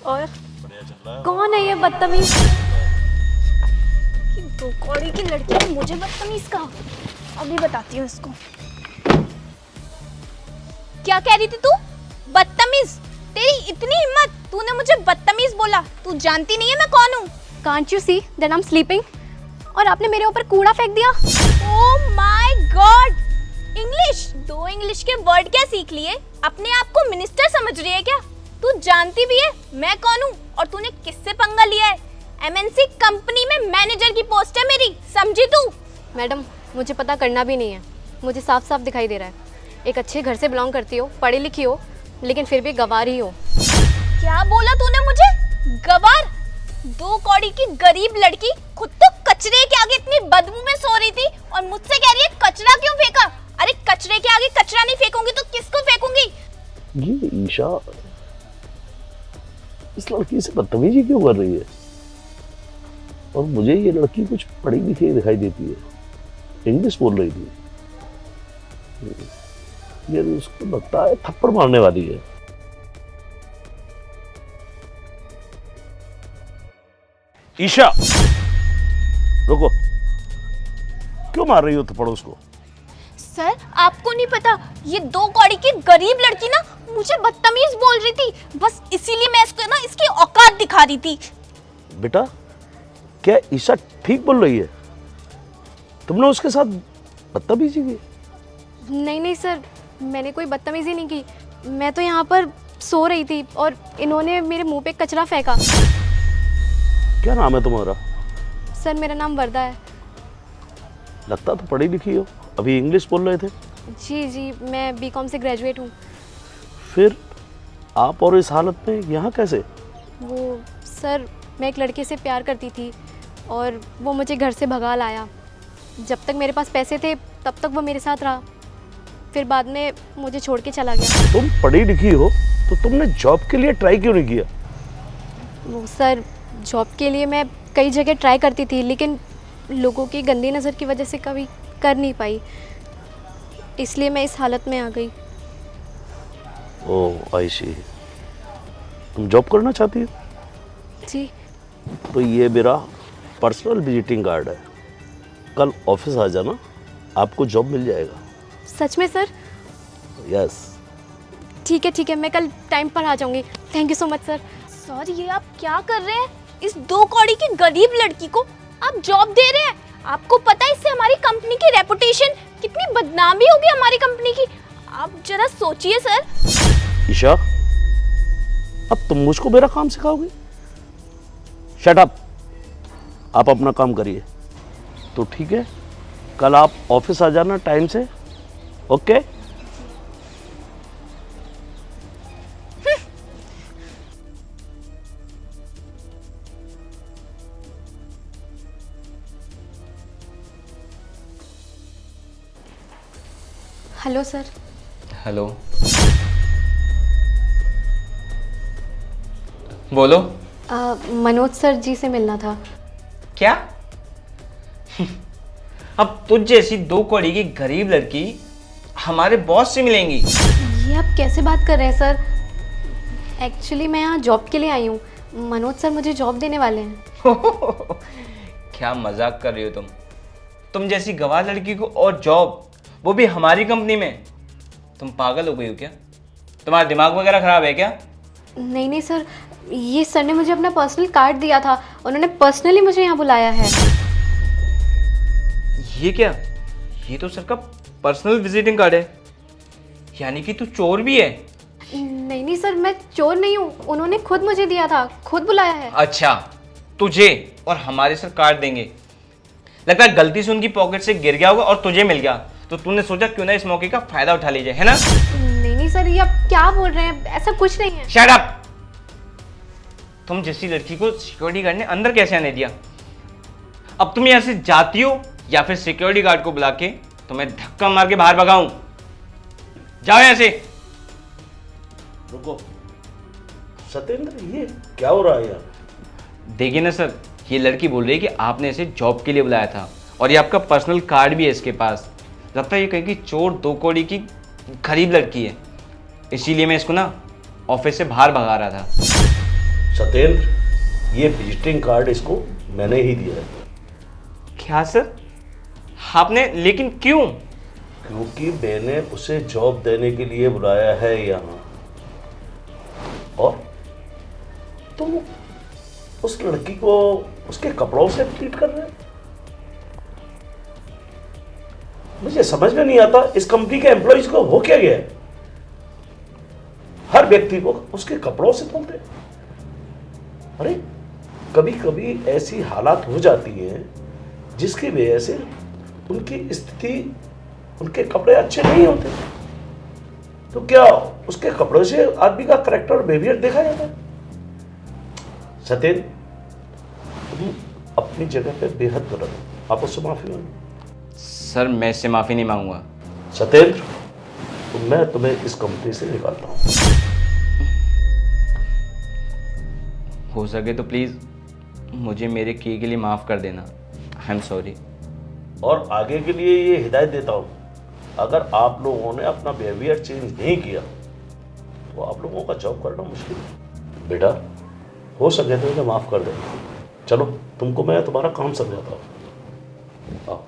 और कौन है ये बदतमीज? कि दो कौड़ी की लड़की ने मुझे बदतमीज कहा। अभी बताती हूँ इसको। क्या कह रही थी तू? बदतमीज? तेरी इतनी हिम्मत, तूने मुझे बदतमीज बोला? तू जानती नहीं है मैं कौन हूँ? Can't you see that I'm sleeping? और आपने मेरे ऊपर कूड़ा फेंक दिया। Oh my God! इंग्लिश, दो इंग्लिश के वर्ड क्या सीख लिए? अपने आप को मिनिस्टर समझ रही है क्या? तू जानती भी है मैं कौन हूँ और तूने किससे पंगा लिया है? एमएनसी कंपनी में मैनेजर की पोस्ट है मेरी, समझी तू? मैडम, मुझे पता करना भी नहीं है, मुझे साफ साफ दिखाई दे रहा है। एक अच्छे घर से बिलोंग करती हो, पढ़ी लिखी हो, लेकिन फिर भी गंवार ही हो। क्या बोला तूने मुझे? गवार? दो कौड़ी की गरीब लड़की खुद तो कचरे के आगे इतनी बदबू में सो रही थी और मुझसे कह रही है कचरा क्यों फेंका? अरे कचरे के आगे कचरा नहीं फेंकूंगी तो किसको फेंकूंगी? ये ईशा इस लड़की से बदतमीजी क्यों कर रही है? और मुझे ये लड़की कुछ पढ़ी लिखी दिखाई देती है, इंग्लिश बोल रही थी। ये उसको लगता है थप्पड़ मारने वाली है। ईशा रुको, क्यों मार रही हो थप्पड़ उसको? सर आपको नहीं पता, ये दो कौड़ी की गरीब लड़की ना मुझे बदतमीज बोल रही थी, बस इसीलिए मैं इसको ना इसकी औकात दिखा रही थी। बेटा, क्या ईशा ठीक बोल रही है? तुमने उसके साथ बदतमीजी की? नहीं नहीं सर, मैंने कोई बदतमीजी नहीं की। मैं तो यहाँ पर सो रही थी और इन्होंने मेरे मुंह पे कचरा फेंका। क्या नाम है तुम्हारा? सर मेरा नाम वर्दा है। लगता तो पढ़ी लिखी हो, अभी इंग्लिश बोल रहे थे। जी जी, मैं बीकॉम से ग्रेजुएट हूँ। फिर आप और इस हालत में यहाँ कैसे? वो सर, मैं एक लड़के से प्यार करती थी और वो मुझे घर से भगा लाया। जब तक मेरे पास पैसे थे तब तक वो मेरे साथ रहा, फिर बाद में मुझे छोड़ के चला गया। तुम पढ़ी लिखी हो तो तुमने जॉब के लिए ट्राई क्यों नहीं किया? वो सर, जॉब के लिए मैं कई जगह ट्राई करती थी, लेकिन लोगों की गंदी नज़र की वजह से कभी कर नहीं पाई, इसलिए मैं इस हालत में आ गई। ओह आई सी, तुम जॉब करना चाहती हो? जी। तो ये मेरा पर्सनल विजिटिंग कार्ड है, कल ऑफिस आ जाना, आपको जॉब मिल जाएगा। सच में सर? यस। ठीक है, मैं कल टाइम पर आ जाऊंगी। Thank you so much sir. Sir ये आप क्या कर रहे हैं? इस दो कौड़ी की गरीब लड़की को आप जॉब दे रहे हैं? आपको पता है इससे हमारी कंपनी की रेपुटेशन, कितनी बदनामी होगी हमारी कंपनी की? आप जरा सोचिए सर। ईशा, अब तुम मुझको मेरा काम सिखाओगी? शट अप, आप अपना काम करिए। तो ठीक है, कल आप ऑफिस आ जाना टाइम से, ओके? Hello sir. हेलो, बोलो। मनोज सर जी से मिलना था। क्या? अब तुझ जैसी दो कौड़ी की गरीब लड़की हमारे बॉस से मिलेंगी? ये आप कैसे बात कर रहे हैं सर? एक्चुअली मैं यहाँ जॉब के लिए आई हूँ, मनोज सर मुझे जॉब देने वाले हैं। क्या मजाक कर रही हो तुम जैसी गवार लड़की को और जॉब, वो भी हमारी कंपनी में? तुम पागल हो गई हो क्या? तुम्हारा दिमाग वगैरह खराब है क्या? नहीं नहीं सर, ये सर ने मुझे अपना पर्सनल कार्ड दिया था, उन्होंने पर्सनली मुझे यहाँ बुलाया है। ये क्या? ये तो सर का पर्सनल विजिटिंग कार्ड है, यानी कि तू चोर भी है? नहीं नहीं सर, मैं चोर नहीं हूँ, उन्होंने खुद मुझे दिया था, खुद बुलाया है। अच्छा, तुझे और हमारे सर कार्ड देंगे? लगता है गलती से उनकी पॉकेट से गिर गया होगा और तुझे मिल गया, तो तूने सोचा क्यों ना इस मौके का फायदा उठा लीजिए, है ना? नहीं नहीं सर, ये आप क्या बोल रहे हैं? ऐसा कुछ नहीं है। Shut up! तुम जैसी लड़की को सिक्योरिटी गार्ड ने अंदर कैसे आने दिया? अब तुम यहाँ से जाती हो या फिर सिक्योरिटी गार्ड को बुला के तुम्हें धक्का मार के बाहर भगाऊं? जाओ यहाँ से। रुको सत्येंद्र, ये क्या हो रहा है यार? देखिए ना सर, ये लड़की बोल रही है कि आपने इसे जॉब के लिए बुलाया था और ये आपका पर्सनल कार्ड भी है इसके पास। लगता है ये कहीं की चोर दो कौड़ी की गरीब लड़की है, इसीलिए मैं इसको ना ऑफिस से बाहर भगा रहा था। सत्येंद्र, ये विजिटिंग कार्ड इसको मैंने ही दिया है। क्या सर? आपने? लेकिन क्यों? क्योंकि मैंने उसे जॉब देने के लिए बुलाया है यहाँ। और तुम उस लड़की को उसके कपड़ों से ट्रीट कर रहे हो। मुझे समझ में नहीं आता इस कंपनी के एम्प्लॉइज को हो क्या गया है। हर व्यक्ति को उसके कपड़ों से तोलते हैं। अरे कभी कभी ऐसी हालात हो जाती हैं जिसकी वजह से उनकी स्थिति, उनके कपड़े अच्छे नहीं होते, तो क्या उसके कपड़ों से आदमी का करैक्टर और बिहेवियर देखा जाता है? सत्येंद्र, तुम अपनी जगह पे बेहद गलत हो। आप उससे माफी मांगो। सर मैं इससे माफ़ी नहीं मांगूंगा। सत्येंद्र, तो मैं तुम्हें इस कंपनी से निकालता हूँ। हो सके तो प्लीज़ मुझे मेरे किए के लिए माफ़ कर देना। I am sorry. और आगे के लिए ये हिदायत देता हूँ, अगर आप लोगों ने अपना बिहेवियर चेंज नहीं किया तो आप लोगों का जॉब करना मुश्किल है। बेटा, हो सके तो इन्हें माफ़ कर देना। चलो, तुमको मैं तुम्हारा काम समझाता हूँ। आओ।